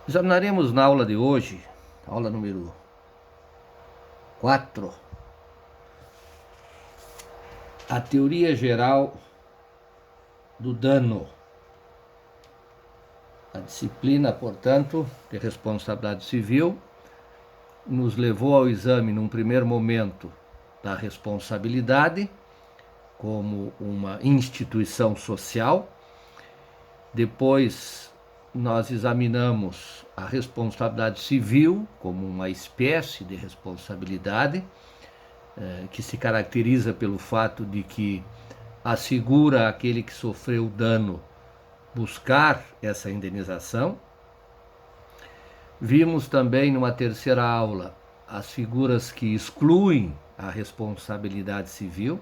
Examinaremos na aula de hoje, aula número 4, a teoria geral do dano. A disciplina, portanto, de responsabilidade civil nos levou ao exame, num primeiro momento, da responsabilidade como uma instituição social. Depois, nós examinamos a responsabilidade civil como uma espécie de responsabilidade que se caracteriza pelo fato de que assegura àquele que sofreu dano buscar essa indenização. Vimos também numa terceira aula as figuras que excluem a responsabilidade civil,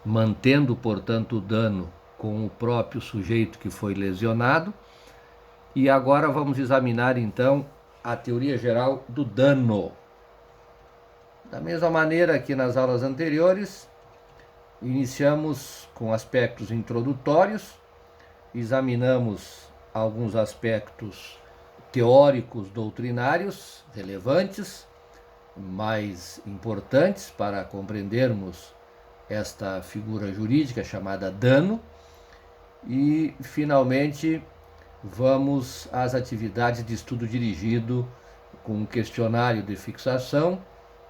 mantendo, portanto, o dano com o próprio sujeito que foi lesionado. E agora vamos examinar, então, a teoria geral do dano. Da mesma maneira que nas aulas anteriores, iniciamos com aspectos introdutórios, examinamos alguns aspectos teóricos doutrinários relevantes, mais importantes para compreendermos esta figura jurídica chamada dano, e finalmente vamos às atividades de estudo dirigido com um questionário de fixação,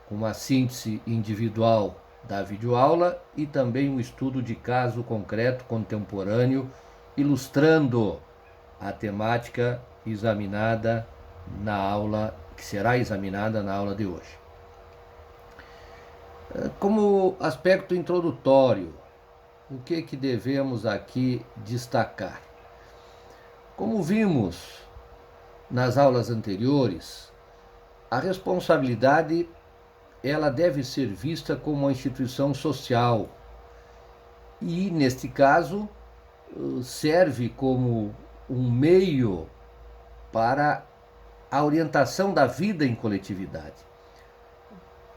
com uma síntese individual da videoaula e também um estudo de caso concreto contemporâneo, ilustrando a temática examinada na aula, que será examinada na aula de hoje. Como aspecto introdutório, o que devemos aqui destacar? Como vimos nas aulas anteriores, a responsabilidade ela deve ser vista como uma instituição social e, neste caso, serve como um meio para a orientação da vida em coletividade,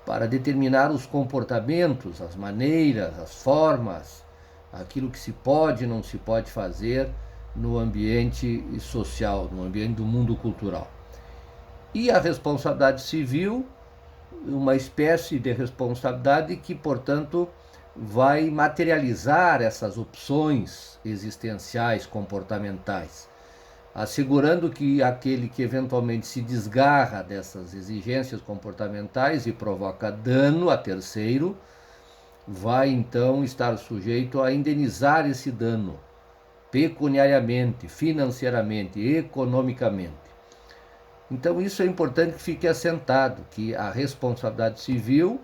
para determinar os comportamentos, as maneiras, as formas, aquilo que se pode e não se pode fazer no ambiente social, no ambiente do mundo cultural. E a responsabilidade civil, uma espécie de responsabilidade que, portanto, vai materializar essas opções existenciais, comportamentais, assegurando que aquele que eventualmente se desgarra dessas exigências comportamentais e provoca dano a terceiro, vai então estar sujeito a indenizar esse dano pecuniariamente, financeiramente, economicamente. Então isso é importante que fique assentado, que a responsabilidade civil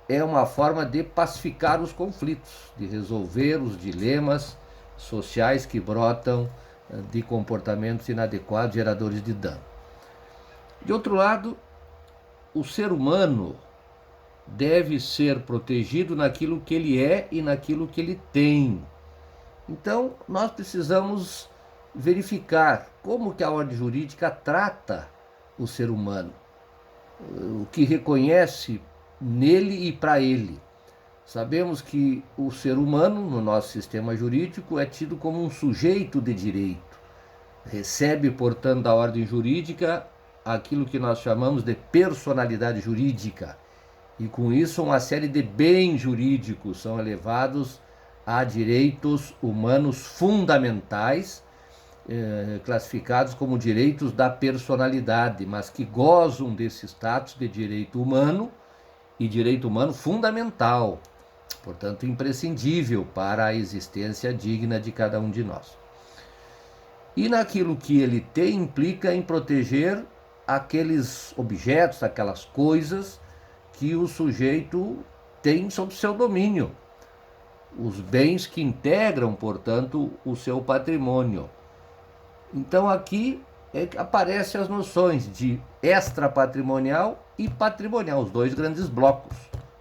é uma forma de pacificar os conflitos, de resolver os dilemas sociais que brotam de comportamentos inadequados, geradores de dano. De outro lado, o ser humano deve ser protegido naquilo que ele é e naquilo que ele tem. Então, nós precisamos verificar como que a ordem jurídica trata o ser humano, o que reconhece nele e para ele. Sabemos que o ser humano, no nosso sistema jurídico, é tido como um sujeito de direito. Recebe, portanto, da ordem jurídica aquilo que nós chamamos de personalidade jurídica. E com isso uma série de bens jurídicos são elevados a direitos humanos fundamentais, classificados como direitos da personalidade, mas que gozam desse status de direito humano e direito humano fundamental, portanto imprescindível para a existência digna de cada um de nós. E naquilo que ele tem, implica em proteger aqueles objetos, aquelas coisas que o sujeito tem sob seu domínio, os bens que integram, portanto, o seu patrimônio. Então aqui aparecem as noções de extrapatrimonial e patrimonial, os dois grandes blocos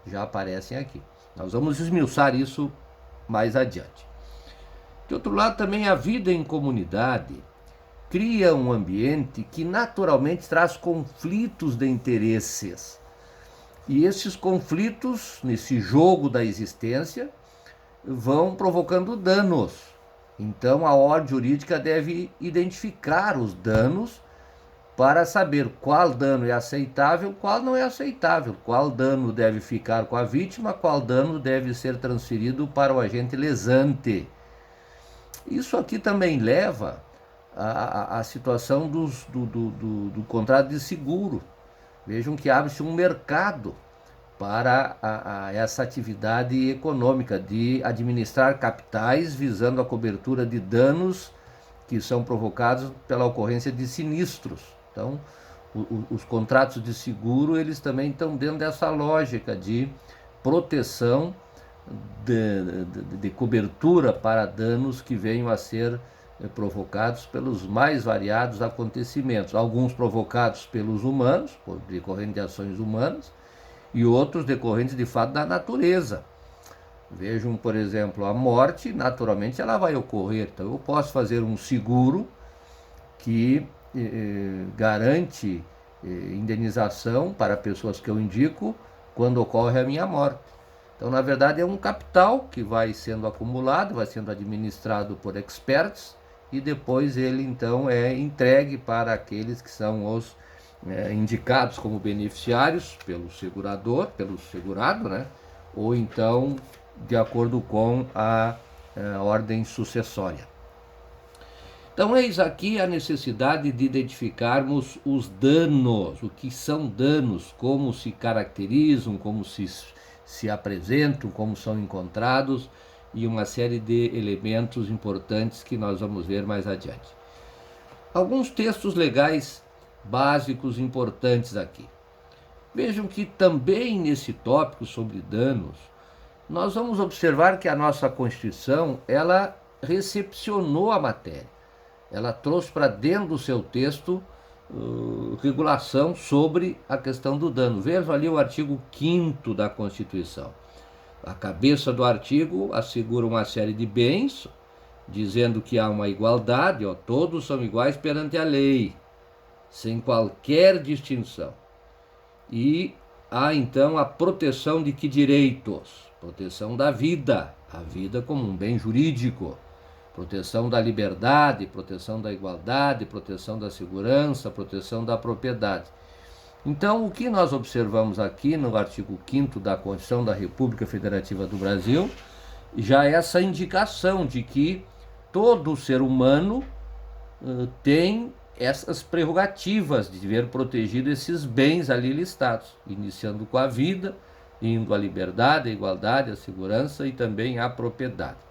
já aparecem aqui. Nós vamos esmiuçar isso mais adiante. De outro lado, também a vida em comunidade cria um ambiente que naturalmente traz conflitos de interesses. E esses conflitos, nesse jogo da existência, vão provocando danos. Então a ordem jurídica deve identificar os danos para saber qual dano é aceitável, qual não é aceitável, qual dano deve ficar com a vítima, qual dano deve ser transferido para o agente lesante. Isso aqui também leva à situação do contrato de seguro. Vejam que abre-se um mercado para essa atividade econômica de administrar capitais visando a cobertura de danos que são provocados pela ocorrência de sinistros. Então, os contratos de seguro, eles também estão dentro dessa lógica de proteção, de cobertura para danos que venham a ser provocados pelos mais variados acontecimentos, alguns provocados pelos humanos, decorrentes de ações humanas, e outros decorrentes de fato da natureza. Vejam, por exemplo, a morte, naturalmente ela vai ocorrer, então eu posso fazer um seguro que garante indenização para pessoas que eu indico quando ocorre a minha morte. Então, na verdade, é um capital que vai sendo acumulado, vai sendo administrado por experts e depois ele, então, é entregue para aqueles que são os indicados como beneficiários pelo segurador, pelo segurado, né? Ou então, de acordo com a ordem sucessória. Então, eis aqui a necessidade de identificarmos os danos, o que são danos, como se caracterizam, como se apresentam, como são encontrados e uma série de elementos importantes que nós vamos ver mais adiante. Alguns textos legais básicos importantes aqui. Vejam que também nesse tópico sobre danos, nós vamos observar que a nossa Constituição, ela recepcionou a matéria. Ela trouxe para dentro do seu texto regulação sobre a questão do dano. Vejam ali o artigo 5º da Constituição. A cabeça do artigo assegura uma série de bens, dizendo que há uma igualdade, todos são iguais perante a lei, sem qualquer distinção. E há então a proteção de que direitos? Proteção da vida, a vida como um bem jurídico. Proteção da liberdade, proteção da igualdade, proteção da segurança, proteção da propriedade. Então, o que nós observamos aqui no artigo 5º da Constituição da República Federativa do Brasil, já é essa indicação de que todo ser humano tem essas prerrogativas de ver protegido esses bens ali listados, iniciando com a vida, indo à liberdade, à igualdade, à segurança e também à propriedade.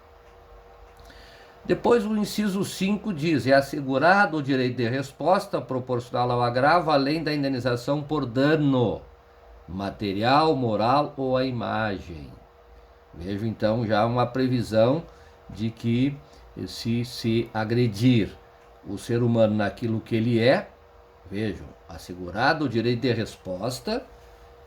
Depois o inciso 5 diz, é assegurado o direito de resposta proporcional ao agravo, além da indenização por dano material, moral ou à imagem. Vejo então já uma previsão de que se agredir o ser humano naquilo que ele é, vejam, assegurado o direito de resposta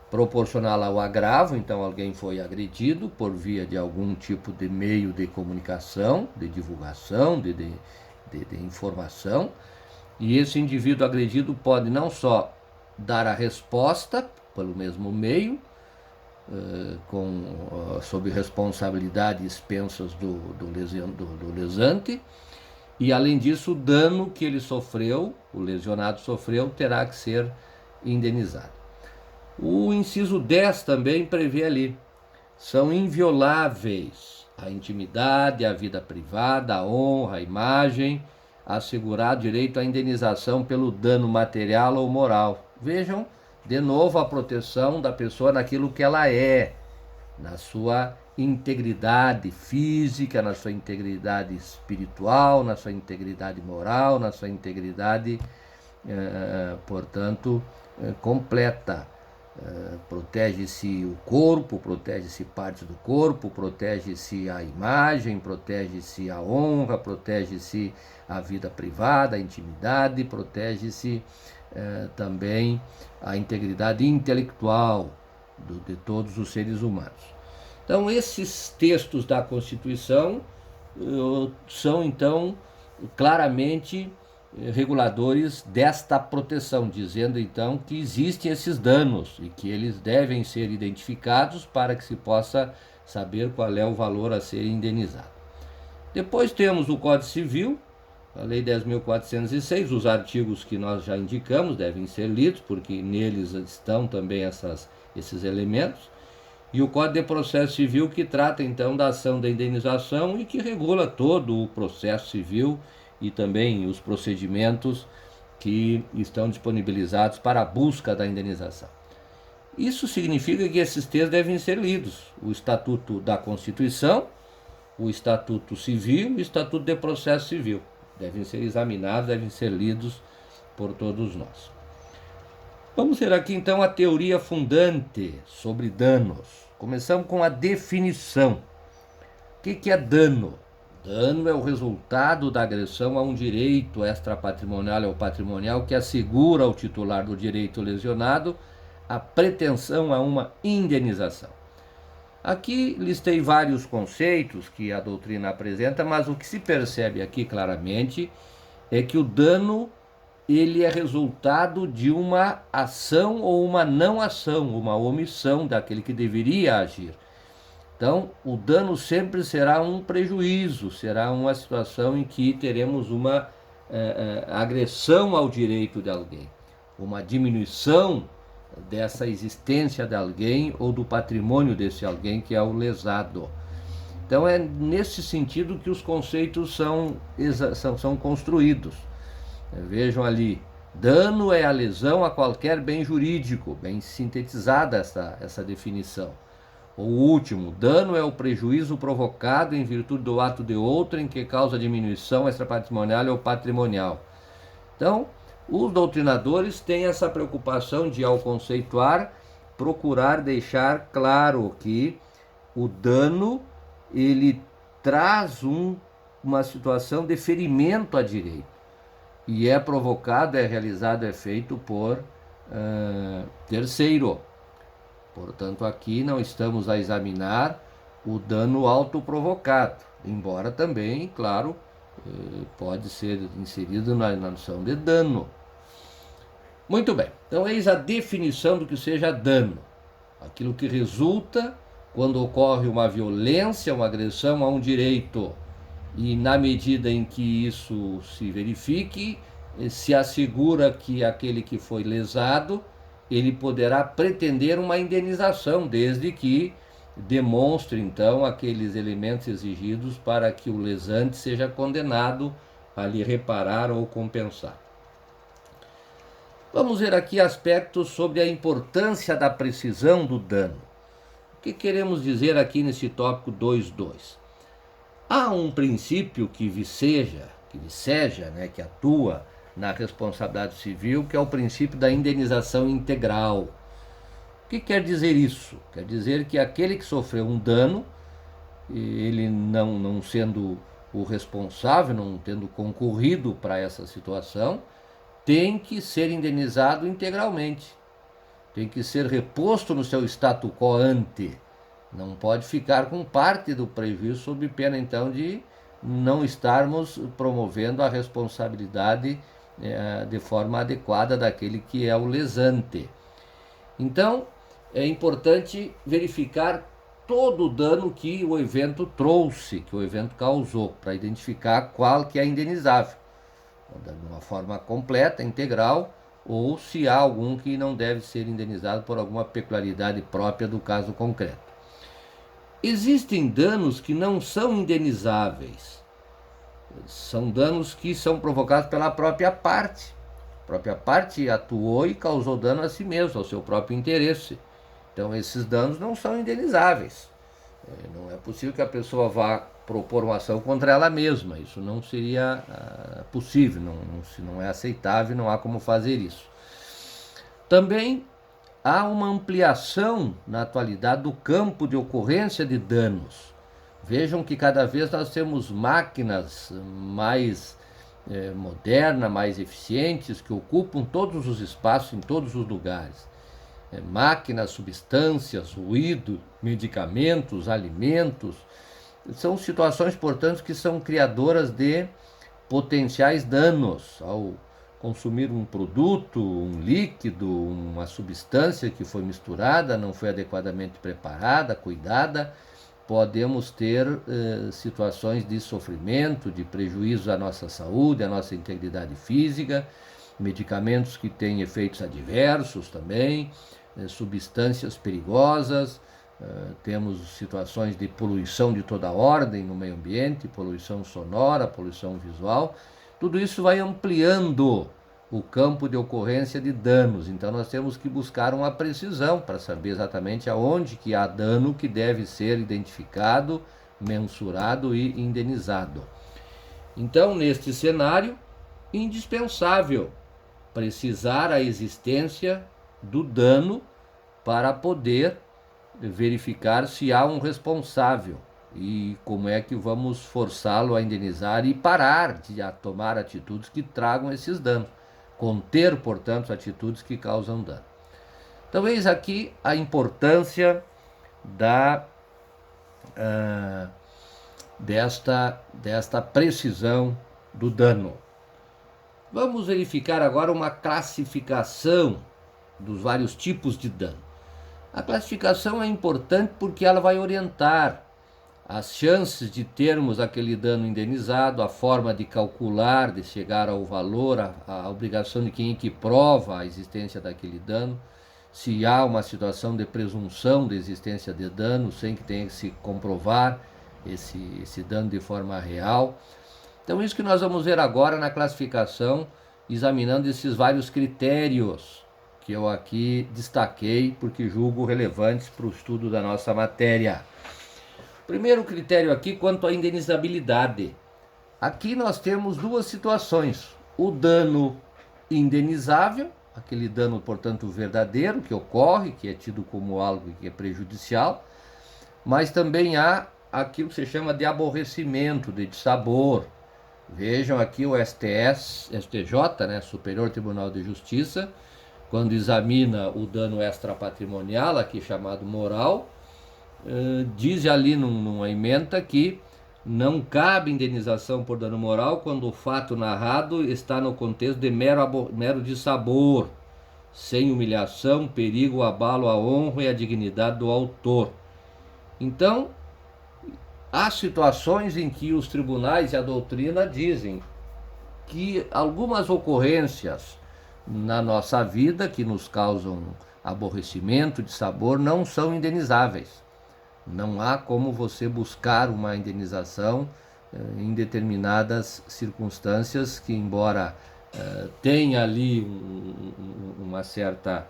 proporcional ao agravo, então alguém foi agredido por via de algum tipo de meio de comunicação, de divulgação, de informação, e esse indivíduo agredido pode não só dar a resposta pelo mesmo meio, sob responsabilidade expensas do lesante, e além disso o dano que ele sofreu, o lesionado sofreu, terá que ser indenizado. O inciso 10 também prevê ali, são invioláveis a intimidade, a vida privada, a honra, a imagem, assegurar direito à indenização pelo dano material ou moral. Vejam, de novo, a proteção da pessoa naquilo que ela é, na sua integridade física, na sua integridade espiritual, na sua integridade moral, na sua integridade, portanto, completa. Protege-se o corpo, protege-se parte do corpo, protege-se a imagem, protege-se a honra, protege-se a vida privada, a intimidade, protege-se também a integridade intelectual de todos os seres humanos. Então, esses textos da Constituição são, então, claramente reguladores desta proteção, dizendo então que existem esses danos e que eles devem ser identificados para que se possa saber qual é o valor a ser indenizado. Depois temos o Código Civil, A Lei 10.406, os artigos que nós já indicamos devem ser lidos, porque neles estão também esses elementos. E o Código de Processo Civil, que trata então da ação da indenização e que regula todo o processo civil e também os procedimentos que estão disponibilizados para a busca da indenização. Isso significa que esses textos devem ser lidos: o Estatuto da Constituição, o Estatuto Civil e o Estatuto de Processo Civil. Devem ser examinados, devem ser lidos por todos nós. Vamos ver aqui então a teoria fundante sobre danos. Começamos com a definição. O que é dano? Dano é o resultado da agressão a um direito extrapatrimonial ou patrimonial que assegura ao titular do direito lesionado a pretensão a uma indenização. Aqui listei vários conceitos que a doutrina apresenta, mas o que se percebe aqui claramente é que o dano ele é resultado de uma ação ou uma não ação, uma omissão daquele que deveria agir. Então, o dano sempre será um prejuízo, será uma situação em que teremos uma agressão ao direito de alguém, uma diminuição dessa existência de alguém ou do patrimônio desse alguém que é o lesado. Então é nesse sentido que os conceitos são construídos. Vejam ali, dano é a lesão a qualquer bem jurídico, bem sintetizada essa definição. O último, dano é o prejuízo provocado em virtude do ato de outrem que causa diminuição extrapatrimonial ou patrimonial. Então, os doutrinadores têm essa preocupação de, ao conceituar, procurar deixar claro que o dano ele traz uma situação de ferimento a direito e é provocado, é realizado, é feito por terceiro. Portanto, aqui não estamos a examinar o dano autoprovocado, embora também, claro, pode ser inserido na noção de dano. Muito bem, então eis a definição do que seja dano: aquilo que resulta quando ocorre uma violência, uma agressão a um direito, e na medida em que isso se verifique, se assegura que aquele que foi lesado, ele poderá pretender uma indenização, desde que demonstre então aqueles elementos exigidos para que o lesante seja condenado a lhe reparar ou compensar. Vamos ver aqui aspectos sobre a importância da precisão do dano. O que queremos dizer aqui nesse tópico 2.2? Há um princípio que viceja, que atua na responsabilidade civil, que é o princípio da indenização integral. O que quer dizer isso? Quer dizer que aquele que sofreu um dano, ele não sendo o responsável, não tendo concorrido para essa situação, tem que ser indenizado integralmente. Tem que ser reposto no seu statu quo ante. Não pode ficar com parte do prejuízo, sob pena então de não estarmos promovendo a responsabilidade de forma adequada daquele que é o lesante. Então, é importante verificar todo o dano que o evento trouxe, que o evento causou, para identificar qual que é indenizável, de uma forma completa, integral, ou se há algum que não deve ser indenizado por alguma peculiaridade própria do caso concreto. Existem danos que não são indenizáveis. São danos que são provocados pela própria parte. A própria parte atuou e causou dano a si mesmo, ao seu próprio interesse. Então esses danos não são indenizáveis. Não é possível que a pessoa vá propor uma ação contra ela mesma. Isso não seria possível, não é aceitável, não há como fazer isso. Também há uma ampliação na atualidade do campo de ocorrência de danos. Vejam que cada vez nós temos máquinas mais modernas, mais eficientes, que ocupam todos os espaços, em todos os lugares. Máquinas, substâncias, ruído, medicamentos, alimentos. São situações, portanto, que são criadoras de potenciais danos ao consumir um produto, um líquido, uma substância que foi misturada, não foi adequadamente preparada, cuidada, podemos ter situações de sofrimento, de prejuízo à nossa saúde, à nossa integridade física, medicamentos que têm efeitos adversos também, substâncias perigosas, temos situações de poluição de toda ordem no meio ambiente, poluição sonora, poluição visual. Tudo isso vai ampliando o campo de ocorrência de danos. Então nós temos que buscar uma precisão para saber exatamente aonde que há dano que deve ser identificado, mensurado e indenizado. Então, neste cenário, indispensável precisar a existência do dano para poder verificar se há um responsável e como é que vamos forçá-lo a indenizar e parar de tomar atitudes que tragam esses danos, conter, portanto, atitudes que causam dano. Então, eis aqui a importância desta precisão do dano. Vamos verificar agora uma classificação dos vários tipos de dano. A classificação é importante porque ela vai orientar as chances de termos aquele dano indenizado, a forma de calcular, de chegar ao valor, a obrigação de quem é que prova a existência daquele dano, se há uma situação de presunção de existência de dano, sem que tenha que se comprovar esse dano de forma real. Então, isso que nós vamos ver agora na classificação, examinando esses vários critérios que eu aqui destaquei, porque julgo relevantes para o estudo da nossa matéria. Primeiro critério aqui, quanto à indenizabilidade. Aqui nós temos duas situações. O dano indenizável, aquele dano, portanto, verdadeiro, que ocorre, que é tido como algo que é prejudicial, mas também há aquilo que se chama de aborrecimento, de dissabor. Vejam aqui o STJ, né, Superior Tribunal de Justiça, quando examina o dano extrapatrimonial, aqui chamado moral, diz ali numa ementa que não cabe indenização por dano moral quando o fato narrado está no contexto de mero dissabor, sem humilhação, perigo, abalo à honra e à dignidade do autor. Então, há situações em que os tribunais e a doutrina dizem que algumas ocorrências na nossa vida que nos causam aborrecimento, dissabor, não são indenizáveis. Não há como você buscar uma indenização em determinadas circunstâncias que, embora tenha ali uma certa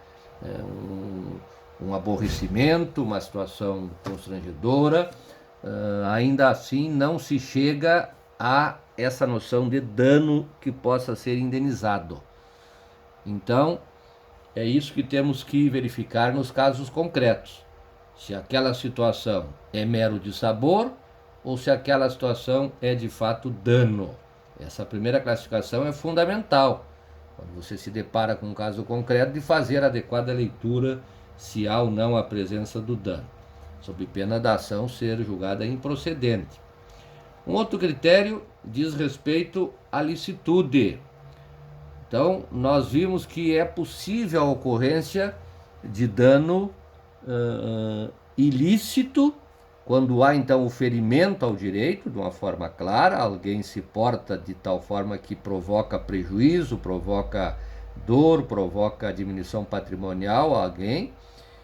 um aborrecimento, uma situação constrangedora, ainda assim não se chega a essa noção de dano que possa ser indenizado. Então, é isso que temos que verificar nos casos concretos. Se aquela situação é mero dissabor ou se aquela situação é de fato dano. Essa primeira classificação é fundamental. Quando você se depara com um caso concreto, de fazer a adequada leitura se há ou não a presença do dano, sob pena da ação ser julgada improcedente. Um outro critério diz respeito à licitude. Então, nós vimos que é possível a ocorrência de dano ilícito, quando há então o ferimento ao direito, de uma forma clara, alguém se porta de tal forma que provoca prejuízo, provoca dor, provoca diminuição patrimonial a alguém.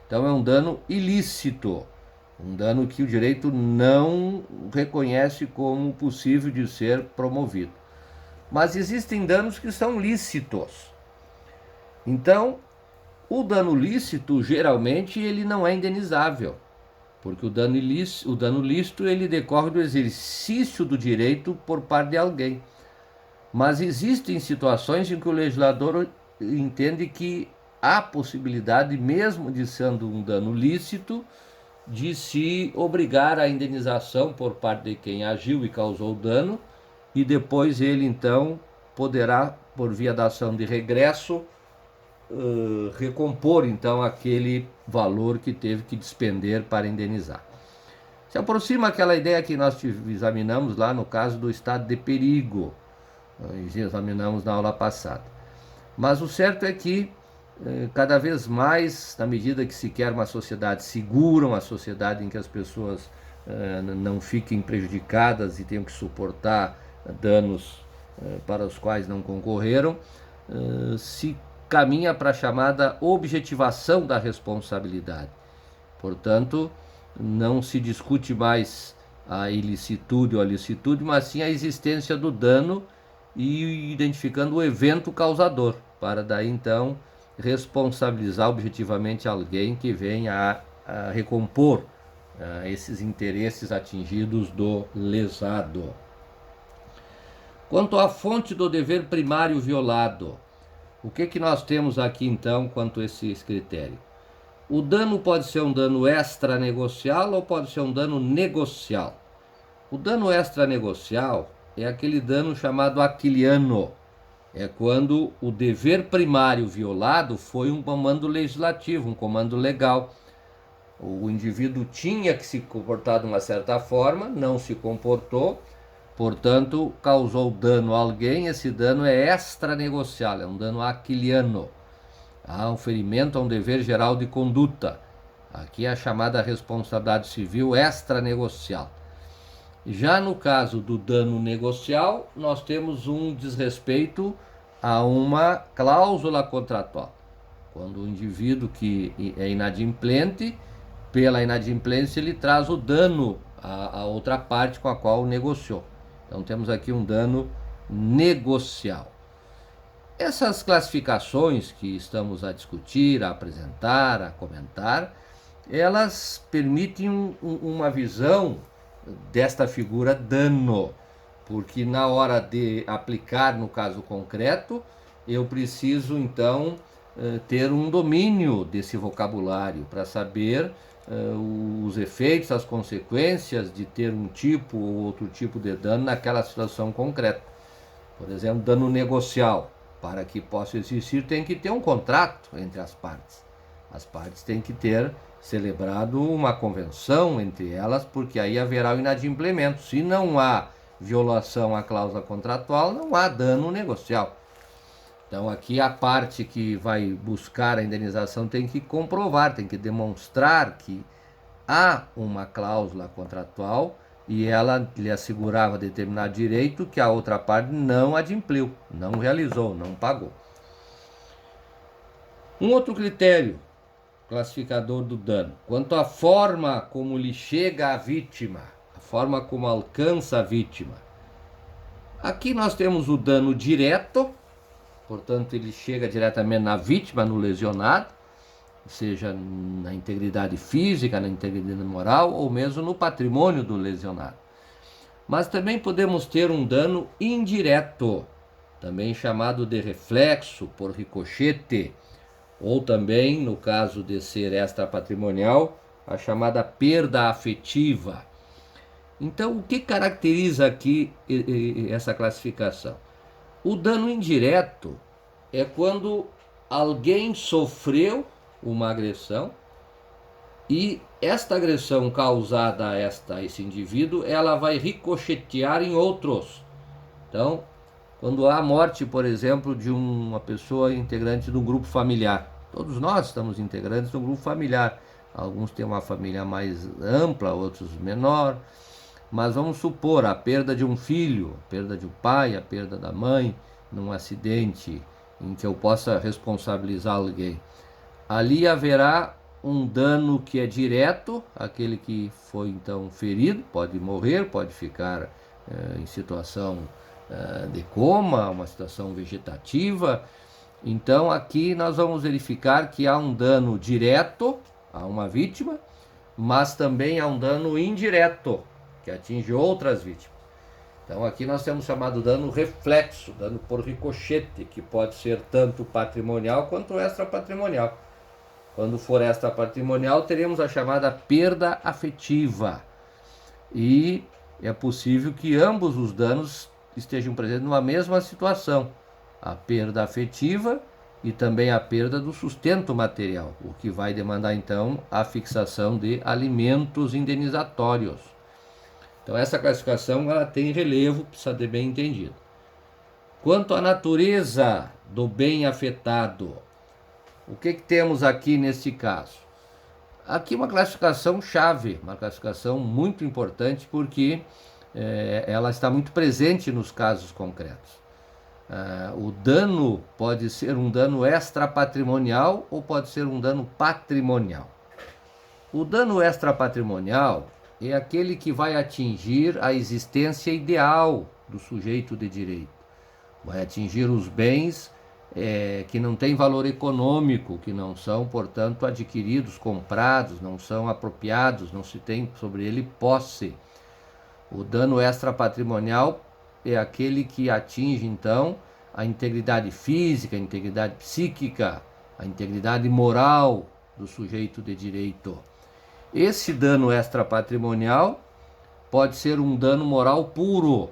Então é um dano ilícito, um dano que o direito não reconhece como possível de ser promovido. Mas existem danos que são lícitos. Então, o dano lícito, geralmente, ele não é indenizável, porque o dano lícito ele decorre do exercício do direito por parte de alguém. Mas existem situações em que o legislador entende que há possibilidade, mesmo de sendo um dano lícito, de se obrigar à indenização por parte de quem agiu e causou dano, e depois ele então poderá, por via da ação de regresso, recompor então aquele valor que teve que despender para indenizar. Se aproxima aquela ideia que nós examinamos lá no caso do estado de perigo, examinamos na aula passada. Mas o certo é que cada vez mais, na medida que se quer uma sociedade segura, uma sociedade em que as pessoas não fiquem prejudicadas e tenham que suportar danos para os quais não concorreram, se caminha para a chamada objetivação da responsabilidade. Portanto, não se discute mais a ilicitude ou a licitude, mas sim a existência do dano e identificando o evento causador, para daí então responsabilizar objetivamente alguém que venha a recompor esses interesses atingidos do lesado. Quanto à fonte do dever primário violado, o que nós temos aqui então quanto a esse critério? O dano pode ser um dano extranegocial ou pode ser um dano negocial. O dano extranegocial é aquele dano chamado aquiliano. É quando o dever primário violado foi um comando legislativo, um comando legal. O indivíduo tinha que se comportar de uma certa forma, não se comportou, portanto, causou dano a alguém. Esse dano é extranegocial, é um dano aquiliano. Há um ferimento a um dever geral de conduta. Aqui é a chamada responsabilidade civil extranegocial. Já no caso do dano negocial, nós temos um desrespeito a uma cláusula contratual. Quando o indivíduo que é inadimplente, pela inadimplência, ele traz o dano à outra parte com a qual negociou. Então temos aqui um dano negocial. Essas classificações que estamos a discutir, a apresentar, a comentar, elas permitem uma visão desta figura dano, porque na hora de aplicar no caso concreto, eu preciso então ter um domínio desse vocabulário para saber os efeitos, as consequências de ter um tipo ou outro tipo de dano naquela situação concreta. Por exemplo, dano negocial. Para que possa existir, tem que ter um contrato entre as partes. As partes têm que ter celebrado uma convenção entre elas, porque aí haverá o inadimplemento. Se não há violação à cláusula contratual, não há dano negocial. Então aqui a parte que vai buscar a indenização tem que comprovar, tem que demonstrar que há uma cláusula contratual e ela lhe assegurava determinado direito que a outra parte não adimpliu, não realizou, não pagou. Um outro critério classificador do dano, quanto à forma como lhe chega à vítima, a forma como alcança a vítima. Aqui nós temos o dano direto, portanto ele chega diretamente na vítima, no lesionado, seja na integridade física, na integridade moral ou mesmo no patrimônio do lesionado. Mas também podemos ter um dano indireto, também chamado de reflexo por ricochete, ou também, no caso de ser extrapatrimonial, a chamada perda afetiva. Então, o que caracteriza aqui essa classificação? O dano indireto é quando alguém sofreu uma agressão e esta agressão causada a esse indivíduo, ela vai ricochetear em outros. Então, quando há morte, por exemplo, de uma pessoa integrante de um grupo familiar, todos nós estamos integrantes de um grupo familiar. Alguns têm uma família mais ampla, outros menor, mas vamos supor a perda de um filho, a perda de um pai, a perda da mãe, num acidente em que eu possa responsabilizar alguém. Ali haverá um dano que é direto, aquele que foi então ferido, pode morrer, pode ficar em situação de coma, uma situação vegetativa. Então aqui nós vamos verificar que há um dano direto a uma vítima, mas também há um dano indireto, que atinge outras vítimas. Então aqui nós temos chamado dano reflexo, dano por ricochete, que pode ser tanto patrimonial quanto extrapatrimonial. Quando for extrapatrimonial, teremos a chamada perda afetiva. E é possível que ambos os danos estejam presentes numa mesma situação. A perda afetiva e também a perda do sustento material, o que vai demandar então a fixação de alimentos indenizatórios. Então essa classificação ela tem relevo, precisa ser bem entendido. Quanto à natureza do bem afetado, o que temos aqui nesse caso? Aqui uma classificação chave, uma classificação muito importante porque ela está muito presente nos casos concretos. O dano pode ser um dano extrapatrimonial ou pode ser um dano patrimonial. O dano extrapatrimonial é aquele que vai atingir a existência ideal do sujeito de direito. Vai atingir os bens que não têm valor econômico, que não são, portanto, adquiridos, comprados, não são apropriados, não se tem sobre ele posse. O dano extrapatrimonial é aquele que atinge, então, a integridade física, a integridade psíquica, a integridade moral do sujeito de direito. Esse dano extrapatrimonial pode ser um dano moral puro,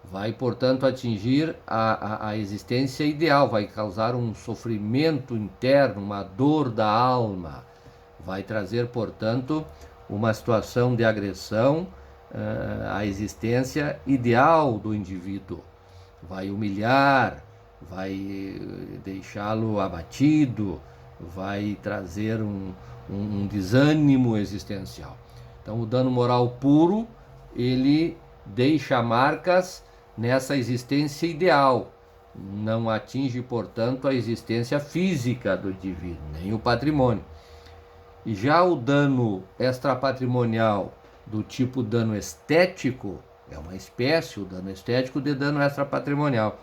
vai, portanto, atingir a existência ideal, vai causar um sofrimento interno, uma dor da alma, vai trazer, portanto, uma situação de agressão à existência ideal do indivíduo, vai humilhar, vai deixá-lo abatido, vai trazer um desânimo existencial. Então, o dano moral puro, ele deixa marcas nessa existência ideal, não atinge, portanto, a existência física do indivíduo, nem o patrimônio. E já o dano extrapatrimonial do tipo dano estético, é uma espécie, o dano estético de dano extrapatrimonial.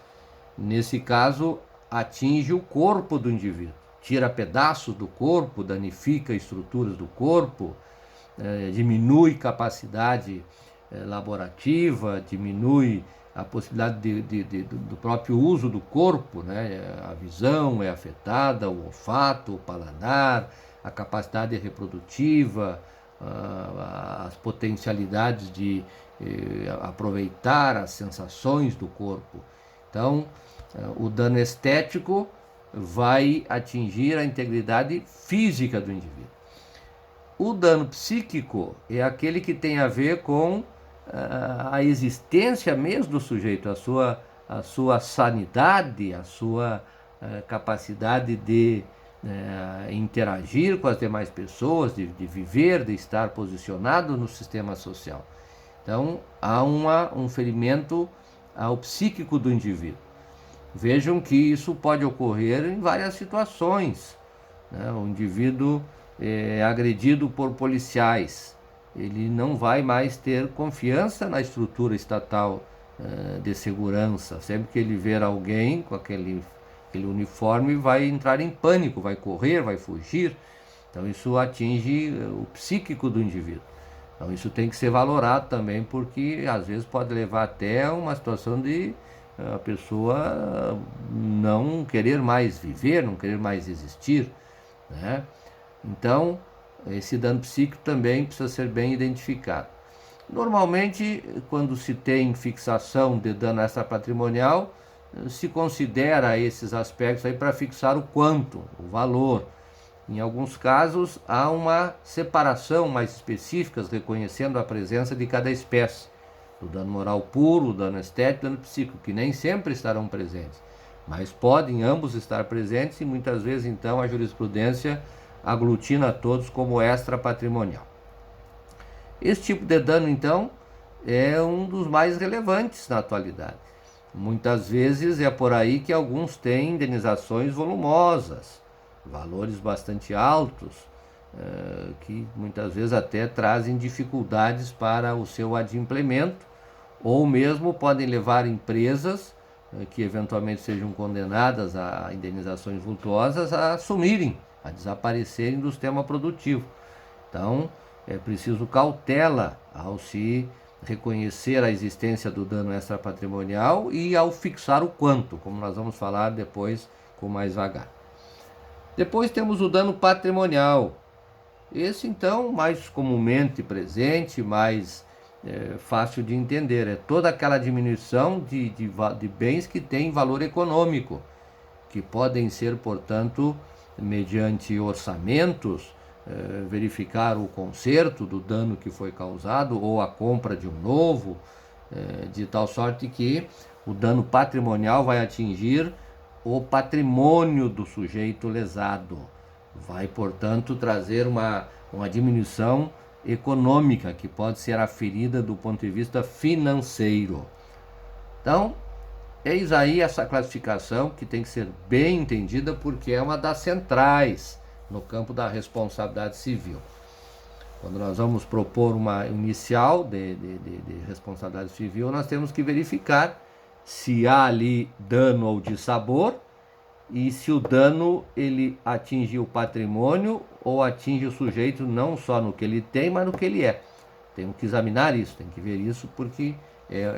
Nesse caso, atinge o corpo do indivíduo, tira pedaços do corpo, danifica estruturas do corpo, diminui capacidade laborativa, diminui a possibilidade do próprio uso do corpo, né? A visão é afetada, o olfato, o paladar, a capacidade reprodutiva, as potencialidades de aproveitar as sensações do corpo. Então, o dano estético vai atingir a integridade física do indivíduo. O dano psíquico é aquele que tem a ver com a existência mesmo do sujeito, a sua sanidade, a sua capacidade de interagir com as demais pessoas, de viver, de estar posicionado no sistema social. Então, há um ferimento ao psíquico do indivíduo. Vejam que isso pode ocorrer em várias situações, né? O indivíduo é agredido por policiais, ele não vai mais ter confiança na estrutura estatal de segurança. Sempre que ele ver alguém com aquele uniforme, vai entrar em pânico, vai correr, vai fugir. Então isso atinge o psíquico do indivíduo. Então isso tem que ser valorado também, porque às vezes pode levar até uma situação de a pessoa não querer mais viver, não querer mais existir, né? Então, esse dano psíquico também precisa ser bem identificado. Normalmente, quando se tem fixação de dano extrapatrimonial, se considera esses aspectos aí para fixar o quanto, o valor. Em alguns casos, há uma separação mais específica, reconhecendo a presença de cada espécie. O dano moral puro, o dano estético e o dano psíquico, que nem sempre estarão presentes, mas podem ambos estar presentes e muitas vezes, então, a jurisprudência aglutina todos como extrapatrimonial. Esse tipo de dano, então, é um dos mais relevantes na atualidade. Muitas vezes é por aí que alguns têm indenizações volumosas, valores bastante altos, que muitas vezes até trazem dificuldades para o seu adimplemento, ou mesmo podem levar empresas que eventualmente sejam condenadas a indenizações vultuosas a assumirem, a desaparecerem do sistema produtivo. Então, é preciso cautela ao se reconhecer a existência do dano extrapatrimonial e ao fixar o quanto, como nós vamos falar depois com mais vagar. Depois temos o dano patrimonial. Esse, então, mais comumente presente, mais fácil de entender. É toda aquela diminuição de bens que têm valor econômico, que podem ser, portanto, mediante orçamentos, verificar o conserto do dano que foi causado ou a compra de um novo, de tal sorte que o dano patrimonial vai atingir o patrimônio do sujeito lesado. Vai, portanto, trazer uma diminuição econômica que pode ser aferida do ponto de vista financeiro. Então, eis aí essa classificação que tem que ser bem entendida porque é uma das centrais no campo da responsabilidade civil. Quando nós vamos propor uma inicial de responsabilidade civil, nós temos que verificar se há ali dano ou dissabor e se o dano ele atinge o patrimônio ou atinge o sujeito não só no que ele tem, mas no que ele é. Temos que examinar isso, tem que ver isso porque é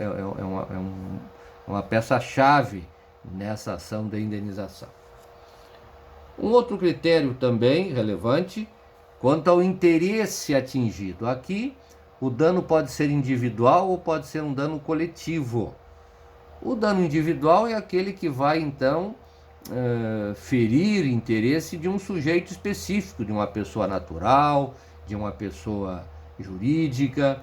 uma peça-chave nessa ação de indenização. Um outro critério também relevante quanto ao interesse atingido. Aqui, o dano pode ser individual ou pode ser um dano coletivo. O dano individual é aquele que vai, então, ferir interesse de um sujeito específico, de uma pessoa natural, de uma pessoa jurídica,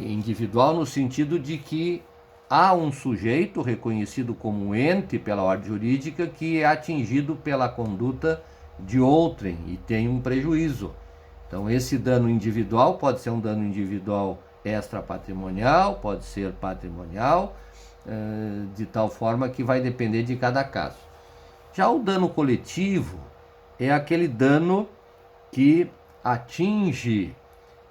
individual no sentido de que há um sujeito reconhecido como um ente pela ordem jurídica que é atingido pela conduta de outrem e tem um prejuízo. Então, esse dano individual pode ser um dano individual extrapatrimonial, pode ser patrimonial, de tal forma que vai depender de cada caso. Já o dano coletivo é aquele dano que atinge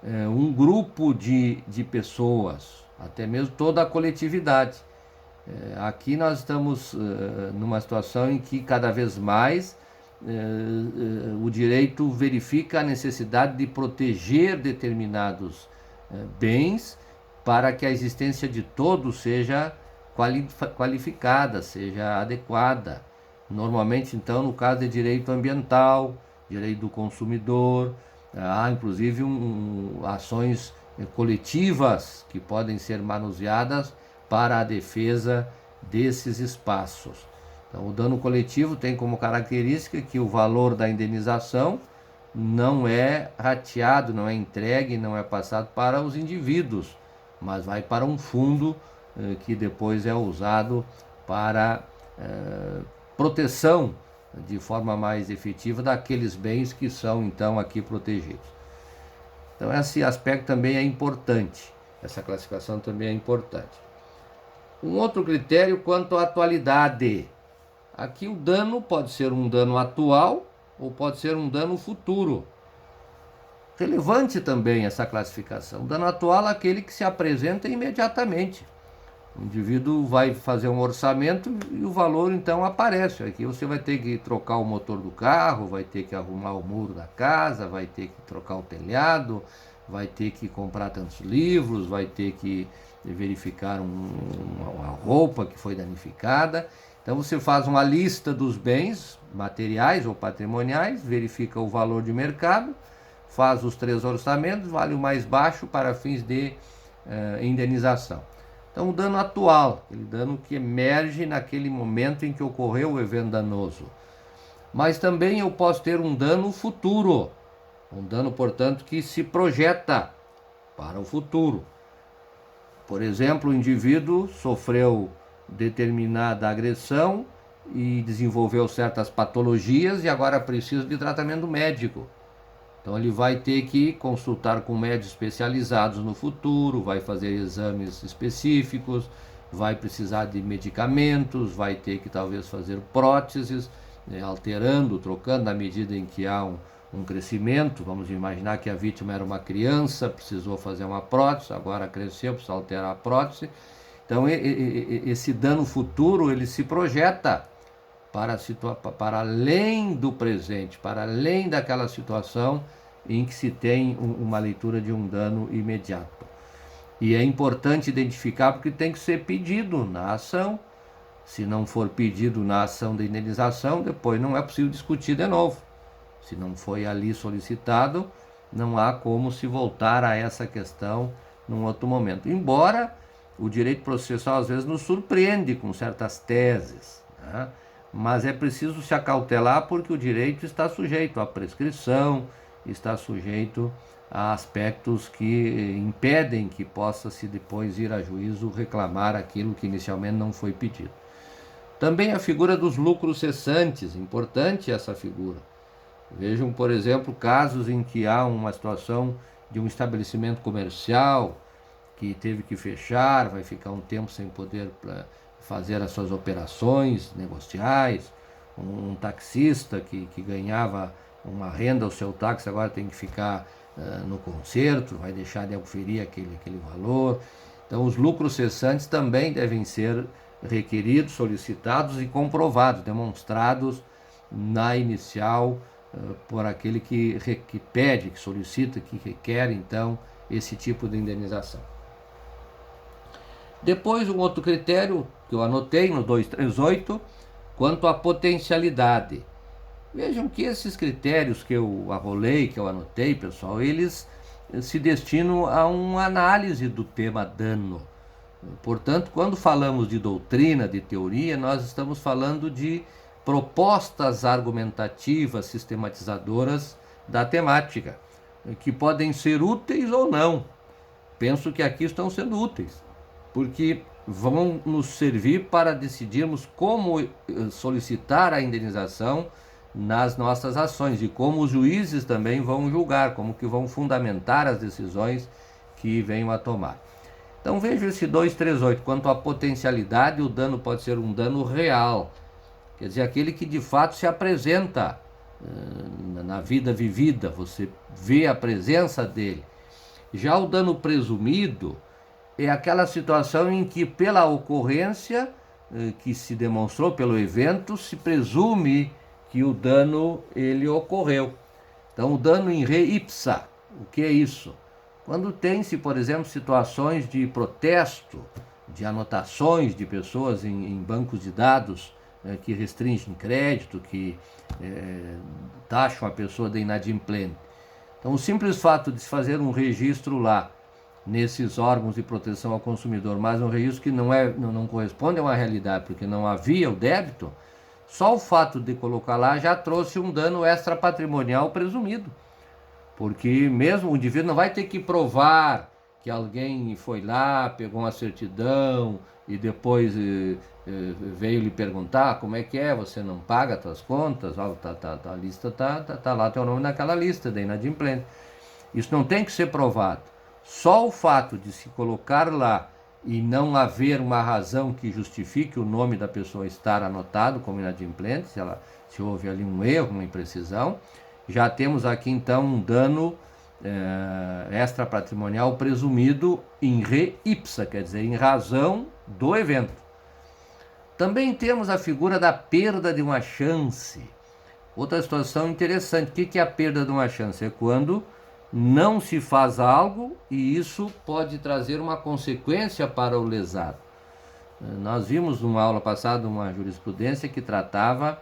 um grupo de pessoas, até mesmo toda a coletividade. Aqui nós estamos numa situação em que cada vez mais o direito verifica a necessidade de proteger determinados bens para que a existência de todos seja qualificada, seja adequada. Normalmente, então, no caso de direito ambiental, direito do consumidor, há inclusive ações coletivas que podem ser manuseadas para a defesa desses espaços. Então, o dano coletivo tem como característica que o valor da indenização não é rateado, não é entregue, não é passado para os indivíduos, mas vai para um fundo que depois é usado para proteção de forma mais efetiva daqueles bens que são então aqui protegidos. Então esse aspecto também é importante, essa classificação também é importante. Um outro critério quanto à atualidade. Aqui o dano pode ser um dano atual ou pode ser um dano futuro. Relevante também essa classificação. O dano atual é aquele que se apresenta imediatamente. O indivíduo vai fazer um orçamento e o valor então aparece. Aqui você vai ter que trocar o motor do carro, vai ter que arrumar o muro da casa, vai ter que trocar o telhado, vai ter que comprar tantos livros, vai ter que verificar uma roupa que foi danificada. Então você faz uma lista dos bens materiais ou patrimoniais, verifica o valor de mercado, faz os 3 orçamentos, vale o mais baixo para fins de indenização. Então, o dano atual, aquele dano que emerge naquele momento em que ocorreu o evento danoso. Mas também eu posso ter um dano futuro, um dano, portanto, que se projeta para o futuro. Por exemplo, o indivíduo sofreu determinada agressão e desenvolveu certas patologias e agora precisa de tratamento médico. Então ele vai ter que consultar com médicos especializados no futuro, vai fazer exames específicos, vai precisar de medicamentos, vai ter que talvez fazer próteses, alterando, trocando na medida em que há um crescimento. Vamos imaginar que a vítima era uma criança, precisou fazer uma prótese, agora cresceu, precisa alterar a prótese. Então esse dano futuro ele se projeta para além do presente, para além daquela situação em que se tem uma leitura de um dano imediato. E é importante identificar porque tem que ser pedido na ação. Se não for pedido na ação da indenização, depois não é possível discutir de novo. Se não foi ali solicitado, não há como se voltar a essa questão num outro momento. Embora o direito processual às vezes nos surpreende com certas teses, né? Mas é preciso se acautelar porque o direito está sujeito à prescrição, está sujeito a aspectos que impedem que possa-se depois ir a juízo reclamar aquilo que inicialmente não foi pedido. Também a figura dos lucros cessantes, importante essa figura. Vejam, por exemplo, casos em que há uma situação de um estabelecimento comercial que teve que fechar, vai ficar um tempo sem poder fazer as suas operações negociais, um taxista que ganhava uma renda, o seu táxi agora tem que ficar no conserto, vai deixar de oferir aquele valor. Então, os lucros cessantes também devem ser requeridos, solicitados e comprovados, demonstrados na inicial por aquele que pede, que solicita, que requer, então, esse tipo de indenização. Depois, um outro critério que eu anotei no 238, quanto à potencialidade. Vejam que esses critérios que eu arrolei, que eu anotei, pessoal, eles se destinam a uma análise do tema dano. Portanto, quando falamos de doutrina, de teoria, nós estamos falando de propostas argumentativas, sistematizadoras da temática, que podem ser úteis ou não. Penso que aqui estão sendo úteis, porque vão nos servir para decidirmos como solicitar a indenização nas nossas ações e como os juízes também vão julgar, como que vão fundamentar as decisões que venham a tomar. Então veja esse 238, quanto à potencialidade, o dano pode ser um dano real, quer dizer, aquele que de fato se apresenta na vida vivida, você vê a presença dele. Já o dano presumido é aquela situação em que, pela ocorrência que se demonstrou, pelo evento, se presume que o dano ele ocorreu. Então, o dano in re ipsa, o que é isso? Quando tem-se, por exemplo, situações de protesto, de anotações de pessoas em bancos de dados que restringem crédito, que taxam a pessoa de inadimplente. Então, o simples fato de se fazer um registro lá, nesses órgãos de proteção ao consumidor, mas um registro que não corresponde a uma realidade, porque não havia o débito, só o fato de colocar lá já trouxe um dano extrapatrimonial presumido. Porque mesmo o indivíduo não vai ter que provar que alguém foi lá, pegou uma certidão e depois veio lhe perguntar como é que é, você não paga as suas contas, a lista tá lá teu nome naquela lista de inadimplente. Isso não tem que ser provado. Só o fato de se colocar lá e não haver uma razão que justifique o nome da pessoa estar anotado como inadimplente, se houve ali um erro, uma imprecisão, já temos aqui então um dano extrapatrimonial presumido in re ipsa, quer dizer, em razão do evento. Também temos a figura da perda de uma chance. Outra situação interessante, o que é a perda de uma chance? É quando não se faz algo e isso pode trazer uma consequência para o lesado. Nós vimos numa aula passada uma jurisprudência que tratava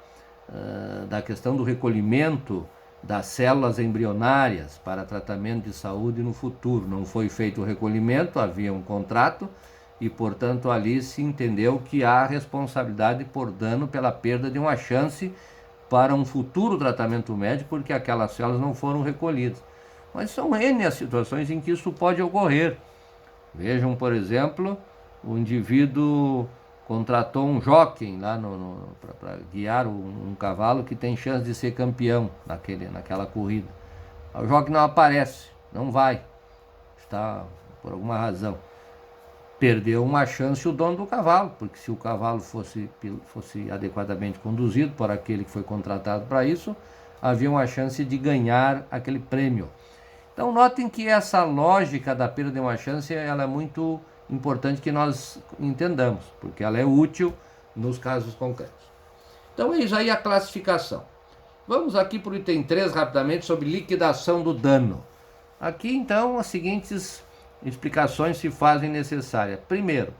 da questão do recolhimento das células embrionárias para tratamento de saúde no futuro. Não foi feito o recolhimento, havia um contrato e, portanto, ali se entendeu que há responsabilidade por dano pela perda de uma chance para um futuro tratamento médico porque aquelas células não foram recolhidas. Mas são N as situações em que isso pode ocorrer. Vejam, por exemplo, o indivíduo contratou um jockey lá para guiar um cavalo que tem chance de ser campeão naquela corrida. O jockey não aparece, não vai, está por alguma razão. Perdeu uma chance o dono do cavalo, porque se o cavalo fosse adequadamente conduzido por aquele que foi contratado para isso, havia uma chance de ganhar aquele prêmio. Então, notem que essa lógica da perda de uma chance ela é muito importante que nós entendamos, porque ela é útil nos casos concretos. Então, é isso aí a classificação. Vamos aqui para o item 3 rapidamente sobre liquidação do dano. Aqui, então, as seguintes explicações se fazem necessárias. Primeiro,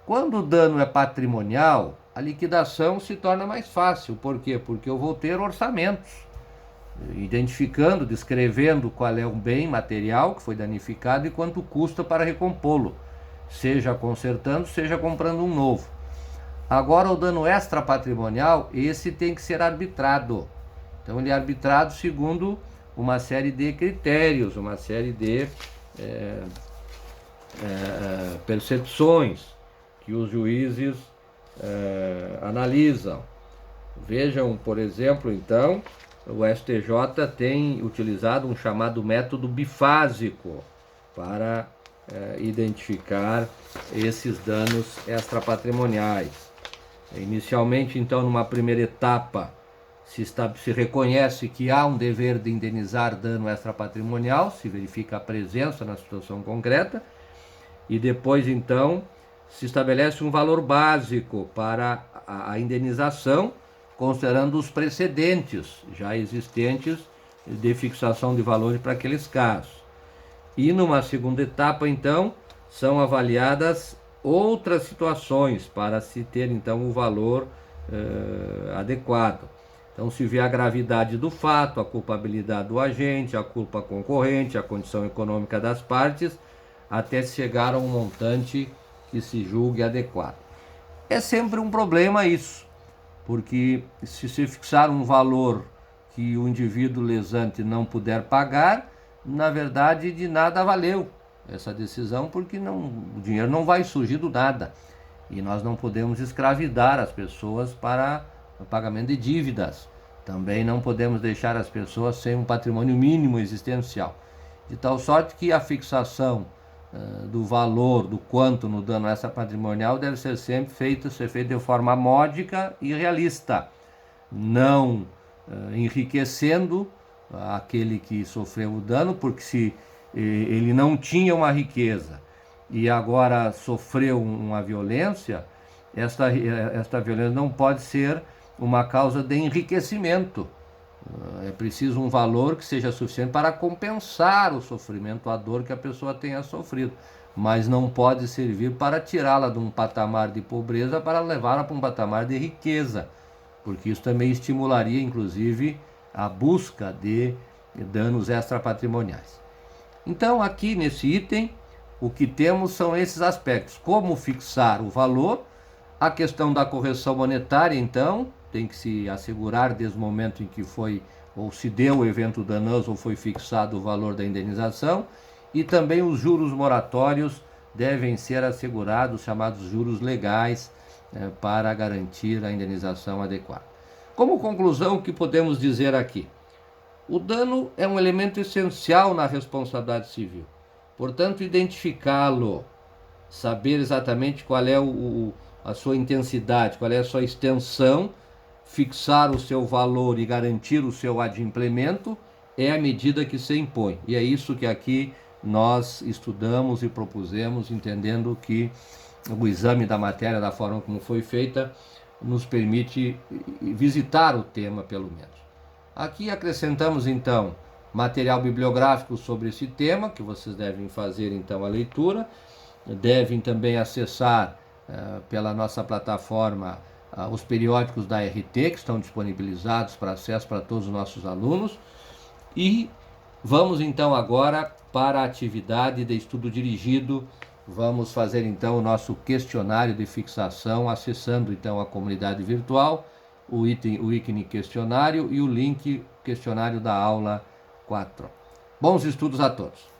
quando o dano é patrimonial, a liquidação se torna mais fácil. Por quê? Porque eu vou ter orçamentos, identificando, descrevendo qual é o bem material que foi danificado e quanto custa para recompô-lo, seja consertando, seja comprando um novo. Agora, o dano extrapatrimonial, esse tem que ser arbitrado. Então, ele é arbitrado segundo uma série de critérios, uma série de percepções que os juízes analisam. Vejam, por exemplo, então, o STJ tem utilizado um chamado método bifásico para identificar esses danos extrapatrimoniais. Inicialmente, então, numa primeira etapa, se reconhece que há um dever de indenizar dano extrapatrimonial, se verifica a presença na situação concreta, e depois, então, se estabelece um valor básico para a indenização, considerando os precedentes já existentes de fixação de valores para aqueles casos. E numa segunda etapa, então, são avaliadas outras situações para se ter, então, o valor adequado. Então, se vê a gravidade do fato, a culpabilidade do agente, a culpa concorrente, a condição econômica das partes, até chegar a um montante que se julgue adequado. É sempre um problema isso, porque se fixar um valor que o indivíduo lesante não puder pagar, na verdade de nada valeu essa decisão, porque o dinheiro não vai surgir do nada. E nós não podemos escravidar as pessoas para o pagamento de dívidas. Também não podemos deixar as pessoas sem um patrimônio mínimo existencial. De tal sorte que a fixação do valor, do quanto no dano extrapatrimonial deve ser sempre feita de forma módica e realista, não enriquecendo aquele que sofreu o dano, porque se ele não tinha uma riqueza e agora sofreu uma violência, esta violência não pode ser uma causa de enriquecimento. É preciso um valor que seja suficiente para compensar o sofrimento, a dor que a pessoa tenha sofrido, mas não pode servir para tirá-la de um patamar de pobreza para levá-la para um patamar de riqueza, porque isso também estimularia, inclusive, a busca de danos extrapatrimoniais. Então, aqui nesse item, o que temos são esses aspectos: como fixar o valor, a questão da correção monetária, então, tem que se assegurar desde o momento em que foi ou se deu o evento danoso ou foi fixado o valor da indenização, e também os juros moratórios devem ser assegurados, chamados juros legais, para garantir a indenização adequada. Como conclusão, o que podemos dizer aqui? O dano é um elemento essencial na responsabilidade civil. Portanto, identificá-lo, saber exatamente qual é a sua intensidade, qual é a sua extensão, fixar o seu valor e garantir o seu adimplemento é a medida que se impõe. E é isso que aqui nós estudamos e propusemos, entendendo que o exame da matéria, da forma como foi feita, nos permite visitar o tema, pelo menos. Aqui acrescentamos, então, material bibliográfico sobre esse tema, que vocês devem fazer, então, a leitura. Devem também acessar pela nossa plataforma os periódicos da RT, que estão disponibilizados para acesso para todos os nossos alunos. E vamos, então, agora para a atividade de estudo dirigido. Vamos fazer, então, o nosso questionário de fixação, acessando, então, a comunidade virtual, o ícone questionário e o link questionário da aula 4. Bons estudos a todos!